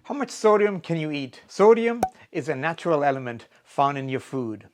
How much sodium can you eat? Sodium is a natural element found in your food.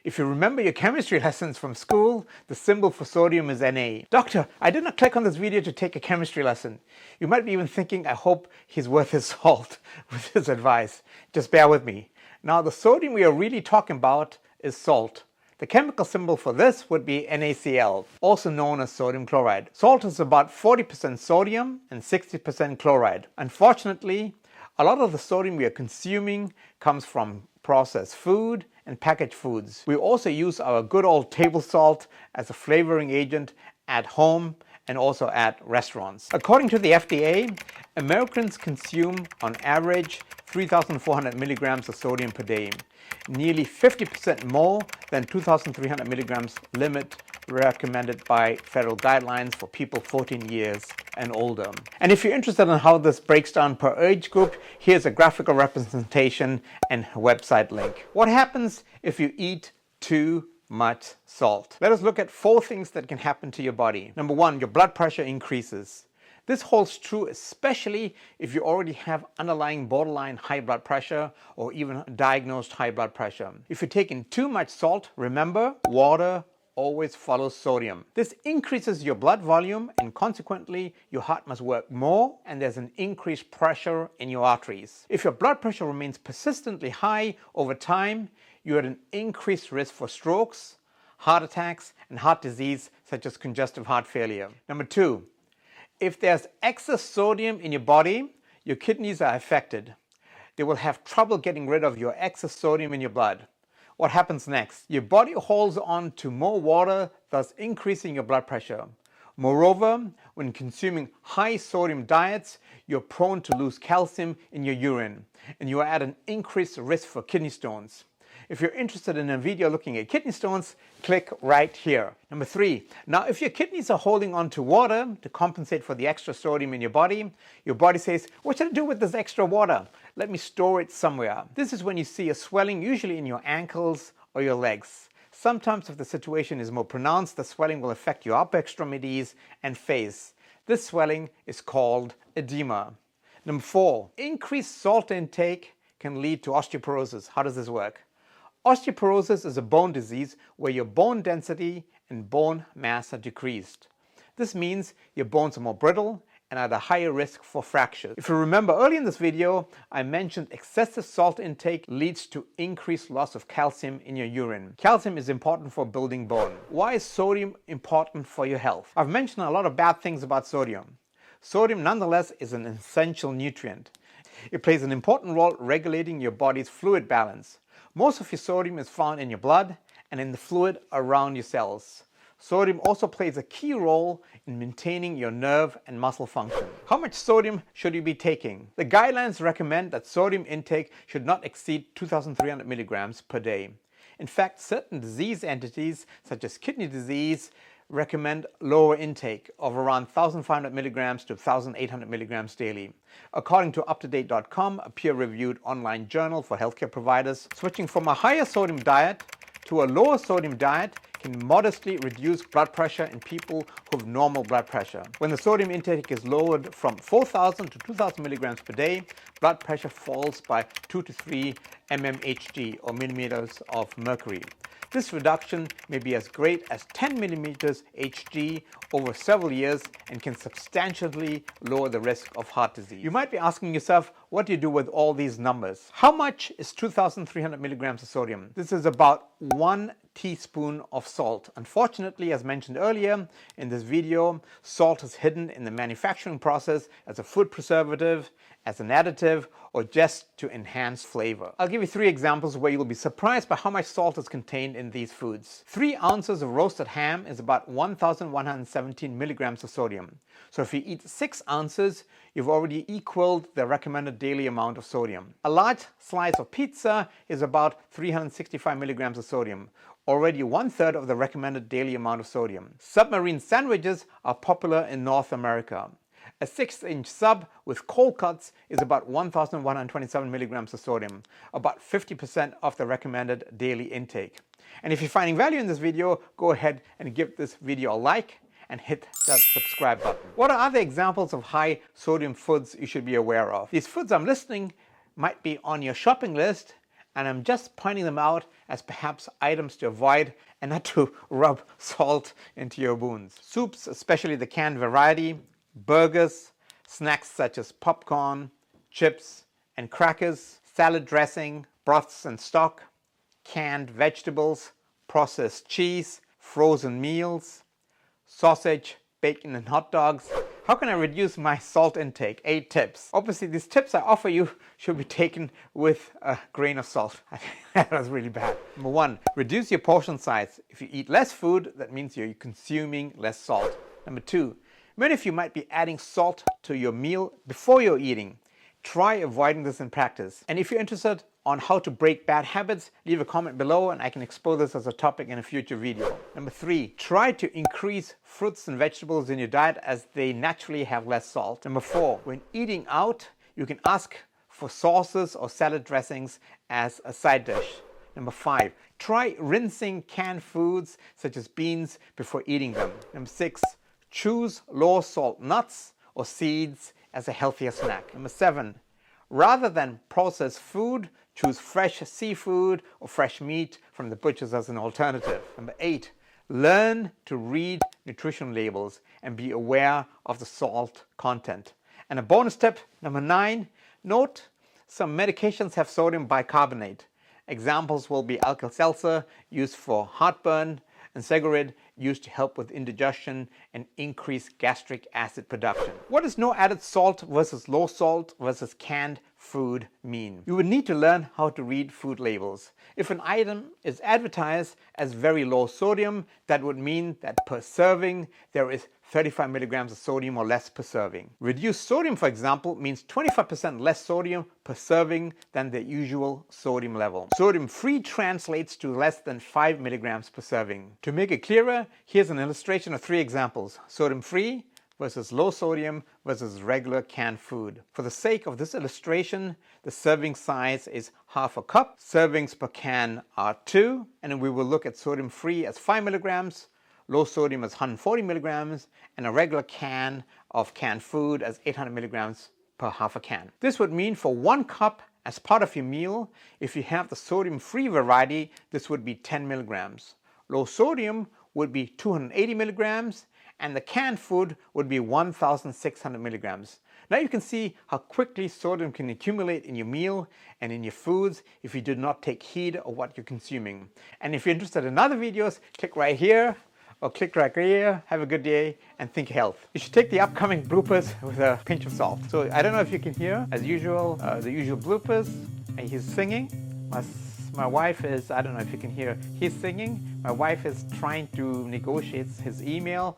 If you remember your chemistry lessons from school, the symbol for sodium is Na. Doctor, I did not click on this video to take a chemistry lesson. You might be even thinking, I hope he's worth his salt with his advice. Just bear with me. Now, the sodium we are really talking about is salt. The chemical symbol for this would be NaCl, also known as sodium chloride. Salt is about 40% sodium and 60% chloride. Unfortunately, a lot of the sodium we are consuming comes from processed food and packaged foods. We also use our good old table salt as a flavoring agent at home and also at restaurants. According to the FDA, Americans consume on average 3,400 milligrams of sodium per day, nearly 50% more than 2,300 milligrams limit recommended by federal guidelines for people 14 years and older. And if you're interested in how this breaks down per age group, here's a graphical representation and a website link. What happens if you eat too much salt? Let us look at 4 things that can happen to your body. Number 1, your blood pressure increases. This holds true especially if you already have underlying borderline high blood pressure or even diagnosed high blood pressure. If you're taking too much salt, remember, water always follows sodium. This increases your blood volume and consequently your heart must work more and there's an increased pressure in your arteries. If your blood pressure remains persistently high over time, you're at an increased risk for strokes, heart attacks, and heart disease such as congestive heart failure. Number 2, if there's excess sodium in your body, your kidneys are affected. They will have trouble getting rid of your excess sodium in your blood. What happens next? Your body holds on to more water, thus increasing your blood pressure. Moreover, when consuming high sodium diets, you're prone to lose calcium in your urine, and you are at an increased risk for kidney stones. If you're interested in a video looking at kidney stones, click right here. Number 3, now if your kidneys are holding on to water to compensate for the extra sodium in your body says, what should I do with this extra water? Let me store it somewhere. This is when you see a swelling, usually in your ankles or your legs. Sometimes if the situation is more pronounced, the swelling will affect your upper extremities and face. This swelling is called edema. Number 4, increased salt intake can lead to osteoporosis. How does this work? Osteoporosis is a bone disease where your bone density and bone mass are decreased. This means your bones are more brittle and are at a higher risk for fractures. If you remember earlier in this video, I mentioned excessive salt intake leads to increased loss of calcium in your urine. Calcium is important for building bone. Why is sodium important for your health? I've mentioned a lot of bad things about sodium. Sodium nonetheless is an essential nutrient. It plays an important role regulating your body's fluid balance. Most of your sodium is found in your blood and in the fluid around your cells. Sodium also plays a key role in maintaining your nerve and muscle function. How much sodium should you be taking? The guidelines recommend that sodium intake should not exceed 2,300 milligrams per day. In fact, certain disease entities such as kidney disease recommend lower intake of around 1,500 milligrams to 1,800 milligrams daily. According to UpToDate.com, a peer-reviewed online journal for healthcare providers, switching from a higher sodium diet to a lower sodium diet can modestly reduce blood pressure in people who have normal blood pressure. When the sodium intake is lowered from 4,000 to 2,000 milligrams per day, blood pressure falls by 2 to 3 mmHg or millimeters of mercury. This reduction may be as great as 10 millimeters Hg over several years and can substantially lower the risk of heart disease. You might be asking yourself, what do you do with all these numbers? How much is 2,300 milligrams of sodium? This is about 1 teaspoon of salt. Unfortunately, as mentioned earlier in this video, salt is hidden in the manufacturing process as a food preservative, as an additive, or just to enhance flavor. I'll give you 3 examples where you'll be surprised by how much salt is contained in these foods. 3 ounces of roasted ham is about 1,117 milligrams of sodium. So if you eat 6 ounces, you've already equaled the recommended daily amount of sodium. A large slice of pizza is about 365 milligrams of sodium, already 1/3 of the recommended daily amount of sodium. Submarine sandwiches are popular in North America. A 6-inch sub with cold cuts is about 1,127 milligrams of sodium, about 50% of the recommended daily intake. And if you're finding value in this video, go ahead and give this video a like and hit that subscribe button. What are other examples of high sodium foods you should be aware of? These foods I'm listing might be on your shopping list, and I'm just pointing them out as perhaps items to avoid and not to rub salt into your wounds. Soups, especially the canned variety, burgers, snacks such as popcorn, chips, and crackers, salad dressing, broths and stock, canned vegetables, processed cheese, frozen meals, sausage, bacon, and hot dogs. How can I reduce my salt intake? 8 tips. Obviously, these tips I offer you should be taken with a grain of salt. I think that was really bad. Number 1, reduce your portion size. If you eat less food, that means you're consuming less salt. Number 2, many of you might be adding salt to your meal before you're eating. Try avoiding this in practice. And if you're interested on how to break bad habits, leave a comment below and I can explore this as a topic in a future video. Number 3, try to increase fruits and vegetables in your diet as they naturally have less salt. Number 4, when eating out, you can ask for sauces or salad dressings as a side dish. Number 5, try rinsing canned foods such as beans before eating them. Number 6, choose low salt nuts or seeds as a healthier snack. Number 7, rather than processed food, choose fresh seafood or fresh meat from the butchers as an alternative. Number 8, learn to read nutrition labels and be aware of the salt content. And a bonus tip, number 9, note some medications have sodium bicarbonate. Examples will be Alka-Seltzer, used for heartburn, and Segurid, used to help with indigestion and increase gastric acid production. What does no added salt versus low salt versus canned food mean? You would need to learn how to read food labels. If an item is advertised as very low sodium, that would mean that per serving there is 35 milligrams of sodium or less per serving. Reduced sodium, for example, means 25% less sodium per serving than the usual sodium level. Sodium-free translates to less than 5 milligrams per serving. To make it clearer, here's an illustration of 3 examples: sodium-free versus low sodium versus regular canned food. For the sake of this illustration, the serving size is half a cup. Servings per can are 2, and we will look at sodium-free as 5 milligrams, low sodium as 140 milligrams, and a regular can of canned food as 800 milligrams per half a can. This would mean for 1 cup as part of your meal, if you have the sodium-free variety, this would be 10 milligrams. Low sodium would be 280 milligrams, and the canned food would be 1,600 milligrams. Now you can see how quickly sodium can accumulate in your meal and in your foods if you do not take heed of what you're consuming. And if you're interested in other videos, click right here or click right here. Have a good day and think health. You should take the upcoming bloopers with a pinch of salt. So I don't know if you can hear, as usual, the usual bloopers. And he's singing. My wife is, I don't know if you can hear, he's singing. My wife is trying to negotiate his email.